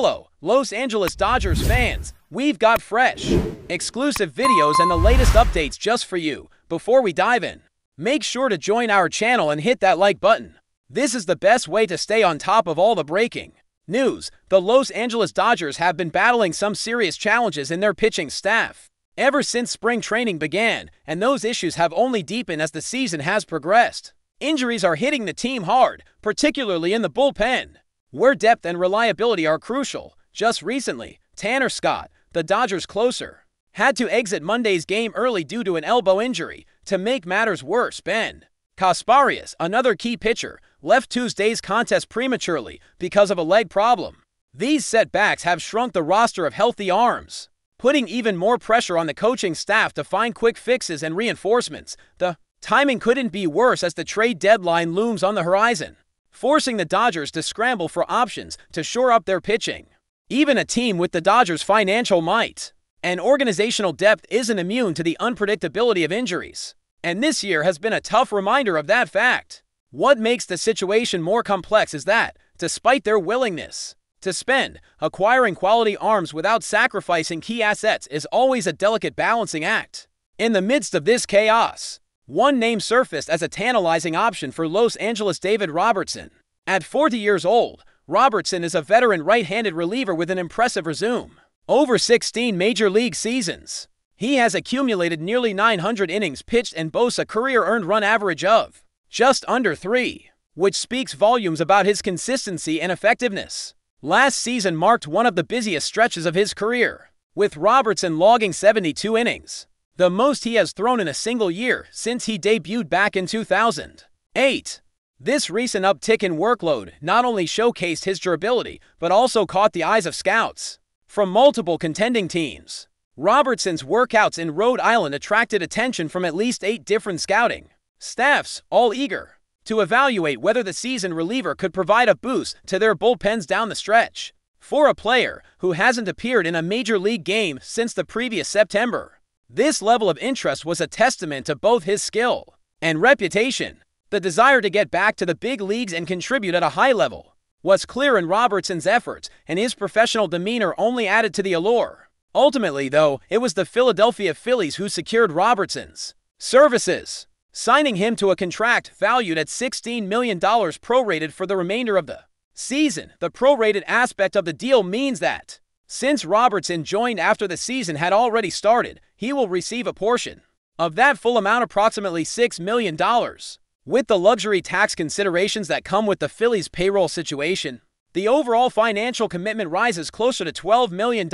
Hello, Los Angeles Dodgers fans. We've got fresh, exclusive videos and the latest updates just for you. Before we dive in, make sure to join our channel and hit that like button. This is the best way to stay on top of all the breaking news. The Los Angeles Dodgers have been battling some serious challenges in their pitching staff ever since spring training began, and those issues have only deepened as the season has progressed. Injuries are hitting the team hard, particularly in the bullpen, where depth and reliability are crucial. Just recently, Tanner Scott, the Dodgers closer, had to exit Monday's game early due to an elbow injury. To make matters worse, Ben Kasparias, another key pitcher, left Tuesday's contest prematurely because of a leg problem. These setbacks have shrunk the roster of healthy arms, putting even more pressure on the coaching staff to find quick fixes and reinforcements. The timing couldn't be worse as the trade deadline looms on the horizon, forcing the Dodgers to scramble for options to shore up their pitching. Even a team with the Dodgers' financial might and organizational depth isn't immune to the unpredictability of injuries, and this year has been a tough reminder of that fact. What makes the situation more complex is that, despite their willingness to spend, acquiring quality arms without sacrificing key assets is always a delicate balancing act. In the midst of this chaos, one name surfaced as a tantalizing option for Los Angeles: David Robertson. At 40 years old, Robertson is a veteran right-handed reliever with an impressive resume. Over 16 major league seasons, he has accumulated nearly 900 innings pitched and boasts a career earned run average of just under 3, which speaks volumes about his consistency and effectiveness. Last season marked one of the busiest stretches of his career, with Robertson logging 72 innings, the most he has thrown in a single year since he debuted back in 2008. This recent uptick in workload not only showcased his durability, but also caught the eyes of scouts from multiple contending teams. Robertson's workouts in Rhode Island attracted attention from at least 8 different scouting staffs, all eager to evaluate whether the seasoned reliever could provide a boost to their bullpens down the stretch. For a player who hasn't appeared in a major league game since the previous September, this level of interest was a testament to both his skill and reputation. The desire to get back to the big leagues and contribute at a high level was clear in Robertson's efforts, and his professional demeanor only added to the allure. Ultimately, though, it was the Philadelphia Phillies who secured Robertson's services, signing him to a contract valued at $16 million prorated for the remainder of the season. The prorated aspect of the deal means that, since Robertson joined after the season had already started, he will receive a portion of that full amount, approximately $6 million. With the luxury tax considerations that come with the Phillies' payroll situation, the overall financial commitment rises closer to $12 million,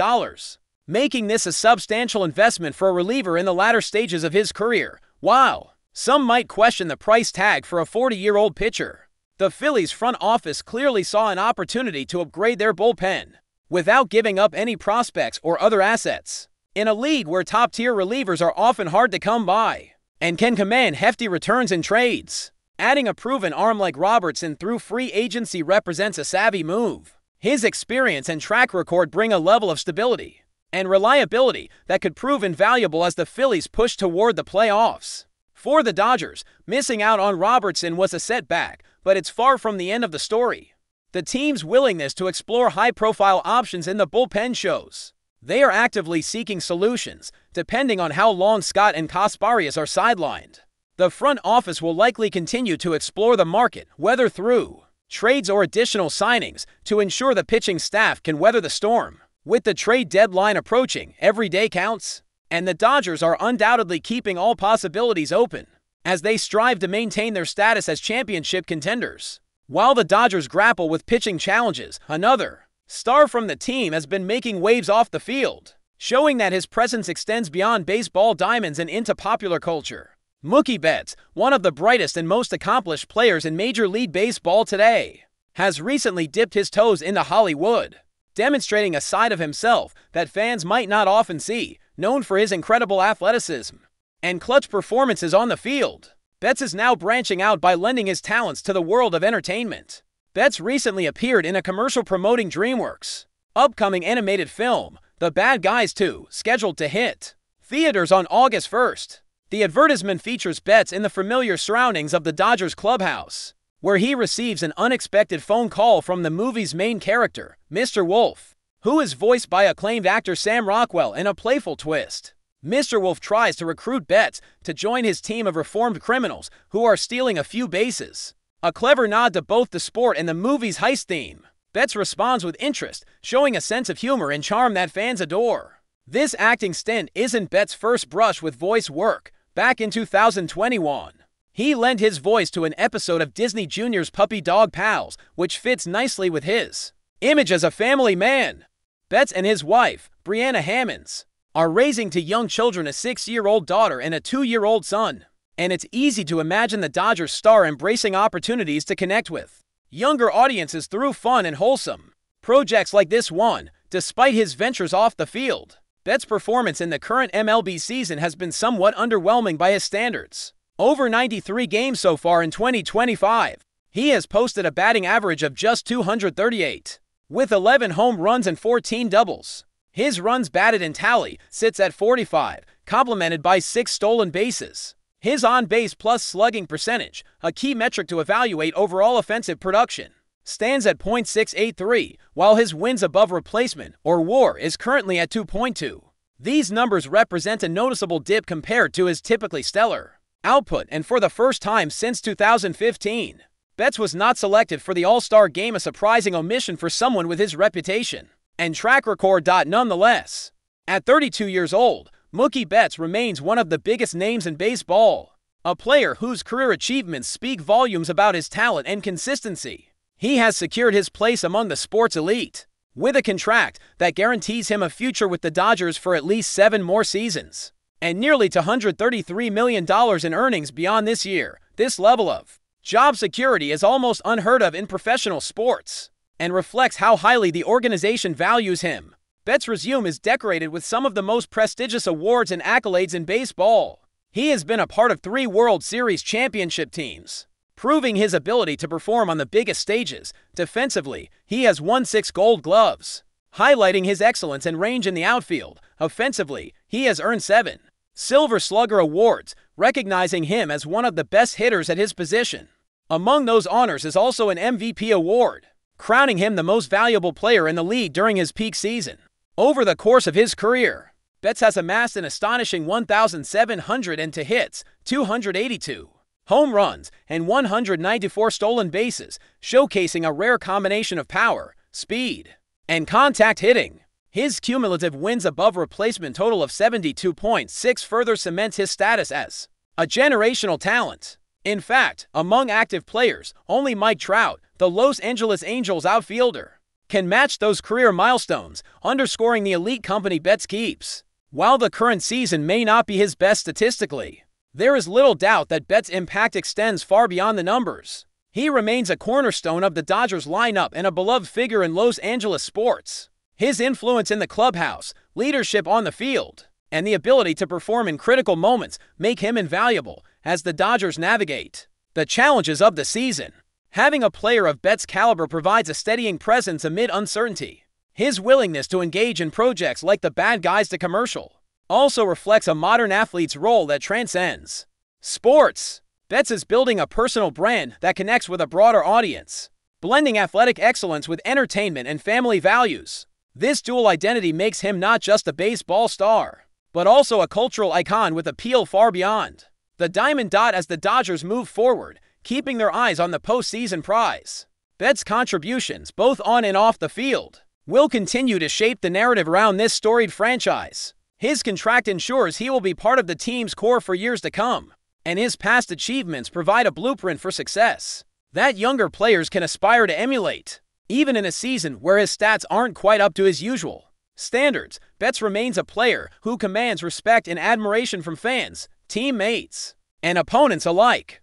making this a substantial investment for a reliever in the latter stages of his career. While some might question the price tag for a 40-year-old pitcher, the Phillies' front office clearly saw an opportunity to upgrade their bullpen without giving up any prospects or other assets. In a league where top-tier relievers are often hard to come by and can command hefty returns in trades, adding a proven arm like Robertson through free agency represents a savvy move. His experience and track record bring a level of stability and reliability that could prove invaluable as the Phillies push toward the playoffs. For the Dodgers, missing out on Robertson was a setback, but it's far from the end of the story. The team's willingness to explore high-profile options in the bullpen shows they are actively seeking solutions, depending on how long Scott and Kasparias are sidelined. The front office will likely continue to explore the market, whether through trades or additional signings, to ensure the pitching staff can weather the storm. With the trade deadline approaching, every day counts, and the Dodgers are undoubtedly keeping all possibilities open as they strive to maintain their status as championship contenders. While the Dodgers grapple with pitching challenges, another star from the team has been making waves off the field, showing that his presence extends beyond baseball diamonds and into popular culture. Mookie Betts, one of the brightest and most accomplished players in Major League Baseball today, has recently dipped his toes into Hollywood, demonstrating a side of himself that fans might not often see. Known for his incredible athleticism and clutch performances on the field, Betts is now branching out by lending his talents to the world of entertainment. Betts recently appeared in a commercial promoting DreamWorks' upcoming animated film, The Bad Guys 2, scheduled to hit theaters on August 1st. The advertisement features Betts in the familiar surroundings of the Dodgers clubhouse, where he receives an unexpected phone call from the movie's main character, Mr. Wolf, who is voiced by acclaimed actor Sam Rockwell in a playful twist. Mr. Wolf tries to recruit Betts to join his team of reformed criminals who are stealing a few bases. A clever nod to both the sport and the movie's heist theme. Betts responds with interest, showing a sense of humor and charm that fans adore. This acting stint isn't Betts' first brush with voice work. Back in 2021, he lent his voice to an episode of Disney Junior's Puppy Dog Pals, which fits nicely with his image as a family man. Betts and his wife, Brianna Hammonds, are raising two young children, a 6-year-old daughter and a 2-year-old son. And it's easy to imagine the Dodgers star embracing opportunities to connect with younger audiences through fun and wholesome projects like this one. Despite his ventures off the field, Betts' performance in the current MLB season has been somewhat underwhelming by his standards. Over 93 games so far in 2025, he has posted a batting average of just .238, with 11 home runs and 14 doubles. His runs batted in tally sits at 45, complemented by 6 stolen bases. His on-base plus slugging percentage, a key metric to evaluate overall offensive production, stands at .683, while his wins above replacement, or WAR, is currently at 2.2. These numbers represent a noticeable dip compared to his typically stellar output, and for the first time since 2015, Betts was not selected for the All-Star game, a surprising omission for someone with his reputation and track record. Nonetheless, at 32 years old, Mookie Betts remains one of the biggest names in baseball, a player whose career achievements speak volumes about his talent and consistency. He has secured his place among the sport's elite, with a contract that guarantees him a future with the Dodgers for at least 7 more seasons, and nearly $233 million in earnings beyond this year. This level of job security is almost unheard of in professional sports, and reflects how highly the organization values him. Betts' resume is decorated with some of the most prestigious awards and accolades in baseball. He has been a part of 3 World Series championship teams, proving his ability to perform on the biggest stages. Defensively, he has won 6 Gold Gloves, highlighting his excellence and range in the outfield. Offensively, he has earned 7 Silver Slugger awards, recognizing him as one of the best hitters at his position. Among those honors is also an MVP award, crowning him the most valuable player in the league during his peak season. Over the course of his career, Betts has amassed an astonishing 1,702 hits, 282 home runs, and 194 stolen bases, showcasing a rare combination of power, speed, and contact hitting. His cumulative wins above replacement total of 72.6 further cements his status as a generational talent. In fact, among active players, only Mike Trout, the Los Angeles Angels outfielder, can match those career milestones, underscoring the elite company Betts keeps. While the current season may not be his best statistically, there is little doubt that Betts' impact extends far beyond the numbers. He remains a cornerstone of the Dodgers lineup and a beloved figure in Los Angeles sports. His influence in the clubhouse, leadership on the field, and the ability to perform in critical moments make him invaluable as the Dodgers navigate the challenges of the season. Having a player of Betts' caliber provides a steadying presence amid uncertainty. His willingness to engage in projects like the Bad Guys to Commercial also reflects a modern athlete's role that transcends sports. Betts is building a personal brand that connects with a broader audience, blending athletic excellence with entertainment and family values. This dual identity makes him not just a baseball star, but also a cultural icon with appeal far beyond the diamond dot as the Dodgers move forward, keeping their eyes on the postseason prize. Betts' contributions, both on and off the field, will continue to shape the narrative around this storied franchise. His contract ensures he will be part of the team's core for years to come, and his past achievements provide a blueprint for success that younger players can aspire to emulate. Even in a season where his stats aren't quite up to his usual standards, Betts remains a player who commands respect and admiration from fans, teammates, and opponents alike.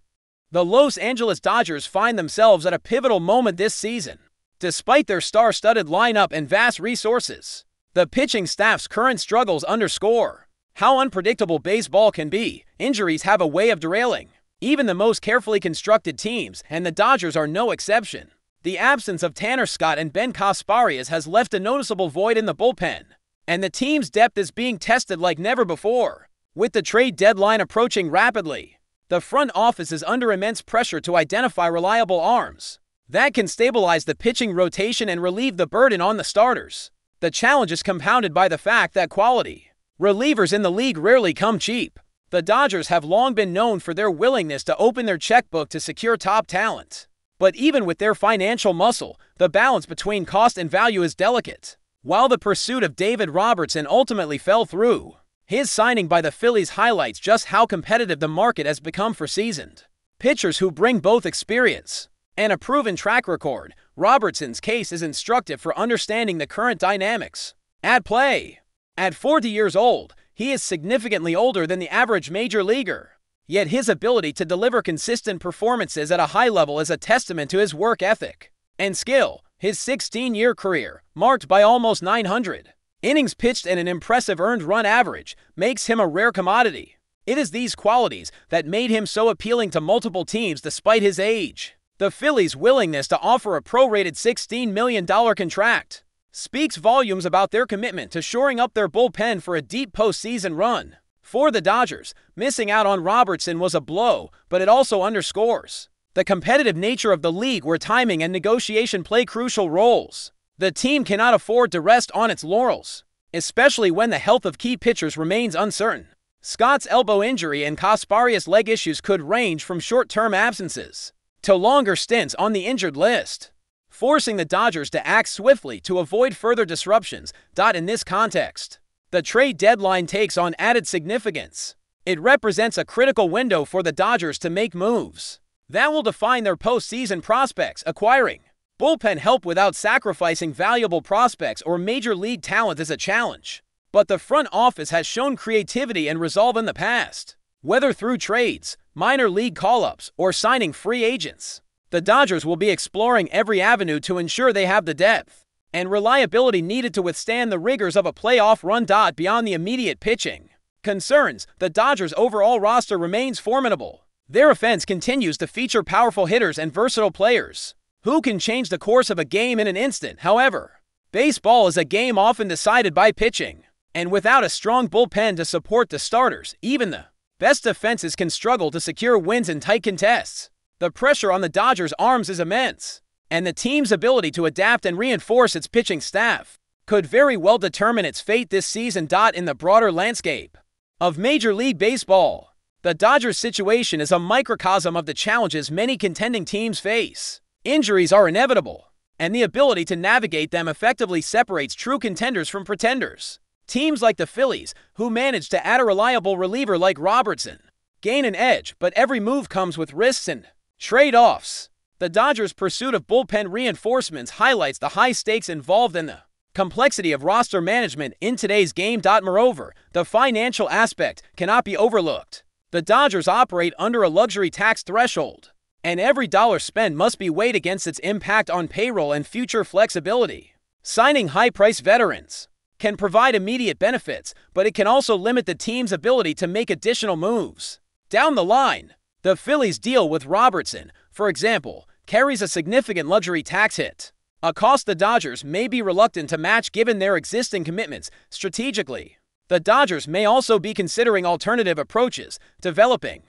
The Los Angeles Dodgers find themselves at a pivotal moment this season. Despite their star-studded lineup and vast resources, the pitching staff's current struggles underscore how unpredictable baseball can be. Injuries have a way of derailing even the most carefully constructed teams, and the Dodgers are no exception. The absence of Tanner Scott and Ben Kasparias has left a noticeable void in the bullpen, and the team's depth is being tested like never before. With the trade deadline approaching rapidly, the front office is under immense pressure to identify reliable arms that can stabilize the pitching rotation and relieve the burden on the starters. The challenge is compounded by the fact that quality relievers in the league rarely come cheap. The Dodgers have long been known for their willingness to open their checkbook to secure top talent. But even with their financial muscle, the balance between cost and value is delicate. While the pursuit of David Robertson ultimately fell through, his signing by the Phillies highlights just how competitive the market has become for seasoned pitchers who bring both experience and a proven track record. Robertson's case is instructive for understanding the current dynamics at play. At 40 years old, he is significantly older than the average major leaguer. Yet his ability to deliver consistent performances at a high level is a testament to his work ethic and skill. His 16-year career, marked by almost 900 innings pitched and an impressive earned run average, makes him a rare commodity. It is these qualities that made him so appealing to multiple teams despite his age. The Phillies' willingness to offer a prorated $16 million contract speaks volumes about their commitment to shoring up their bullpen for a deep postseason run. For the Dodgers, missing out on Robertson was a blow, but it also underscores the competitive nature of the league where timing and negotiation play crucial roles. The team cannot afford to rest on its laurels, especially when the health of key pitchers remains uncertain. Scott's elbow injury and Kasparia's leg issues could range from short-term absences to longer stints on the injured list, forcing the Dodgers to act swiftly to avoid further disruptions. In this context, the trade deadline takes on added significance. It represents a critical window for the Dodgers to make moves that will define their postseason prospects. Acquiring bullpen help without sacrificing valuable prospects or major league talent is a challenge, but the front office has shown creativity and resolve in the past. Whether through trades, minor league call-ups, or signing free agents, the Dodgers will be exploring every avenue to ensure they have the depth and reliability needed to withstand the rigors of a playoff run. Beyond the immediate pitching concerns, the Dodgers' overall roster remains formidable. Their offense continues to feature powerful hitters and versatile players who can change the course of a game in an instant. However, baseball is a game often decided by pitching, and without a strong bullpen to support the starters, even the best defenses can struggle to secure wins in tight contests. The pressure on the Dodgers' arms is immense, and the team's ability to adapt and reinforce its pitching staff could very well determine its fate this season. In the broader landscape of Major League Baseball, the Dodgers' situation is a microcosm of the challenges many contending teams face. Injuries are inevitable, and the ability to navigate them effectively separates true contenders from pretenders. Teams like the Phillies, who manage to add a reliable reliever like Robertson, gain an edge, but every move comes with risks and trade-offs. The Dodgers' pursuit of bullpen reinforcements highlights the high stakes involved in the complexity of roster management in today's game. Moreover, the financial aspect cannot be overlooked. The Dodgers operate under a luxury tax threshold, and every dollar spent must be weighed against its impact on payroll and future flexibility. Signing high-priced veterans can provide immediate benefits, but it can also limit the team's ability to make additional moves down the line. The Phillies' deal with Robertson, for example, carries a significant luxury tax hit, a cost the Dodgers may be reluctant to match given their existing commitments. Strategically, the Dodgers may also be considering alternative approaches, developing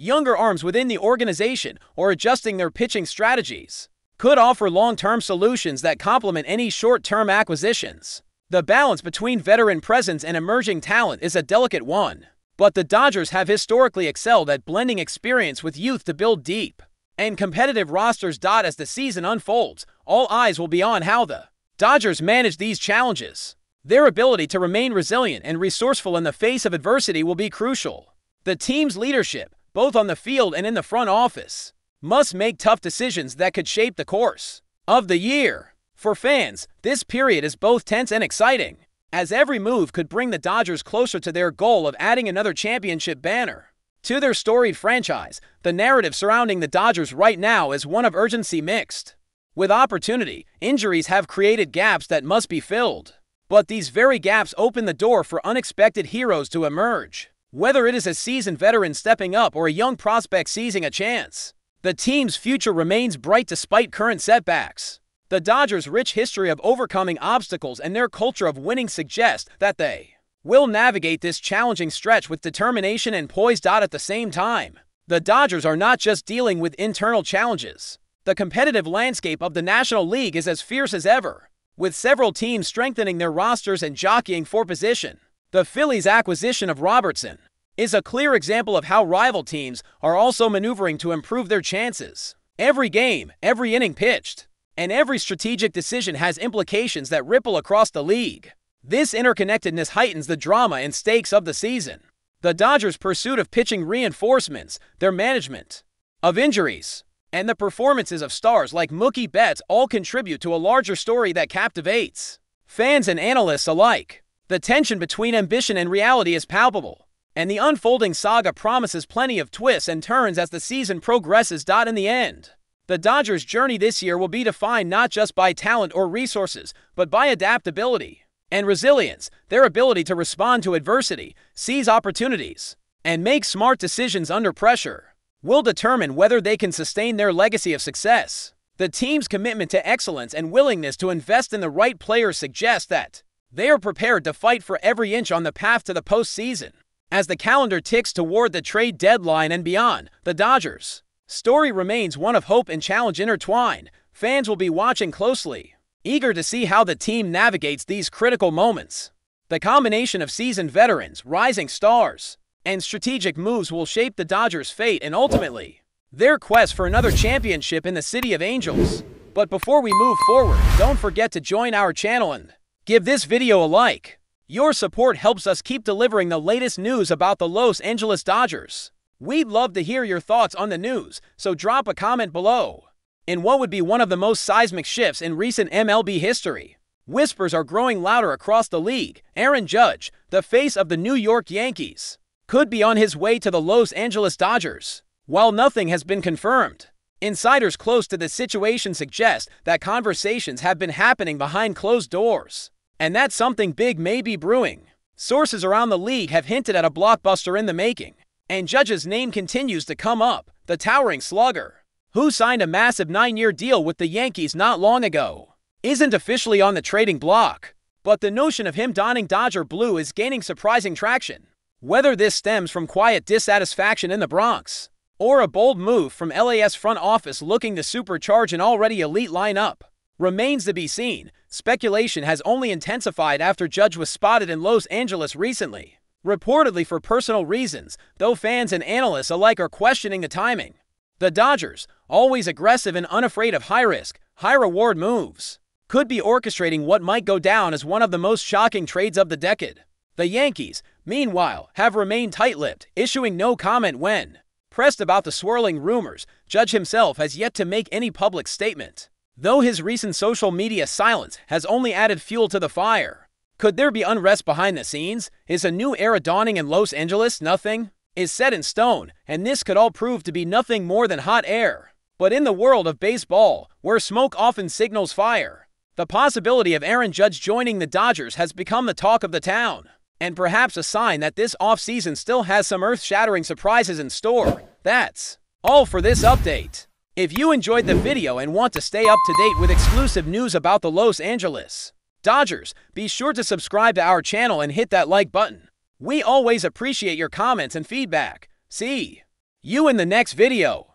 younger arms within the organization or adjusting their pitching strategies could offer long-term solutions that complement any short-term acquisitions. The balance between veteran presence and emerging talent is a delicate one, but the Dodgers have historically excelled at blending experience with youth to build deep and competitive rosters. As the season unfolds, all eyes will be on how the Dodgers manage these challenges. Their ability to remain resilient and resourceful in the face of adversity will be crucial. The team's leadership, both on the field and in the front office, must make tough decisions that could shape the course of the year. For fans, this period is both tense and exciting, as every move could bring the Dodgers closer to their goal of adding another championship banner to their storied franchise. The narrative surrounding the Dodgers right now is one of urgency mixed with opportunity. Injuries have created gaps that must be filled, but these very gaps open the door for unexpected heroes to emerge. Whether it is a seasoned veteran stepping up or a young prospect seizing a chance, the team's future remains bright despite current setbacks. The Dodgers' rich history of overcoming obstacles and their culture of winning suggest that they will navigate this challenging stretch with determination and poise. At the same time, The Dodgers are not just dealing with internal challenges. The competitive landscape of the National League is as fierce as ever, with several teams strengthening their rosters and jockeying for position. The Phillies' acquisition of Robertson is a clear example of how rival teams are also maneuvering to improve their chances. Every game, every inning pitched, and every strategic decision has implications that ripple across the league. This interconnectedness heightens the drama and stakes of the season. The Dodgers' pursuit of pitching reinforcements, their management of injuries, and the performances of stars like Mookie Betts all contribute to a larger story that captivates fans and analysts alike. The tension between ambition and reality is palpable, and the unfolding saga promises plenty of twists and turns as the season progresses. In the end, the Dodgers' journey this year will be defined not just by talent or resources, but by adaptability and resilience. Their ability to respond to adversity, seize opportunities, and make smart decisions under pressure will determine whether they can sustain their legacy of success. The team's commitment to excellence and willingness to invest in the right players suggest that they are prepared to fight for every inch on the path to the postseason. As the calendar ticks toward the trade deadline and beyond, the Dodgers' story remains one of hope and challenge intertwined. Fans will be watching closely, eager to see how the team navigates these critical moments. The combination of seasoned veterans, rising stars, and strategic moves will shape the Dodgers' fate and ultimately their quest for another championship in the City of Angels. But before we move forward, don't forget to join our channel and give this video a like. Your support helps us keep delivering the latest news about the Los Angeles Dodgers. We'd love to hear your thoughts on the news, so drop a comment below. In what would be one of the most seismic shifts in recent MLB history, whispers are growing louder across the league. Aaron Judge, the face of the New York Yankees, could be on his way to the Los Angeles Dodgers. While nothing has been confirmed, insiders close to the situation suggest that conversations have been happening behind closed doors, and that something big may be brewing. Sources around the league have hinted at a blockbuster in the making, and Judge's name continues to come up. The towering slugger, who signed a massive 9-year deal with the Yankees not long ago, isn't officially on the trading block, but the notion of him donning Dodger blue is gaining surprising traction. Whether this stems from quiet dissatisfaction in the Bronx, or a bold move from LA's front office looking to supercharge an already elite lineup, remains to be seen. Speculation has only intensified after Judge was spotted in Los Angeles recently, reportedly for personal reasons, though fans and analysts alike are questioning the timing. The Dodgers, always aggressive and unafraid of high-risk, high-reward moves, could be orchestrating what might go down as one of the most shocking trades of the decade. The Yankees, meanwhile, have remained tight-lipped, issuing no comment when pressed about the swirling rumors. Judge himself has yet to make any public statement, though his recent social media silence has only added fuel to the fire. Could there be unrest behind the scenes? Is a new era dawning in Los Angeles? Nothing is set in stone, and this could all prove to be nothing more than hot air. But in the world of baseball, where smoke often signals fire, the possibility of Aaron Judge joining the Dodgers has become the talk of the town, and perhaps a sign that this offseason still has some earth-shattering surprises in store. That's all for this update. If you enjoyed the video and want to stay up to date with exclusive news about the Los Angeles Dodgers, be sure to subscribe to our channel and hit that like button. We always appreciate your comments and feedback. See you in the next video.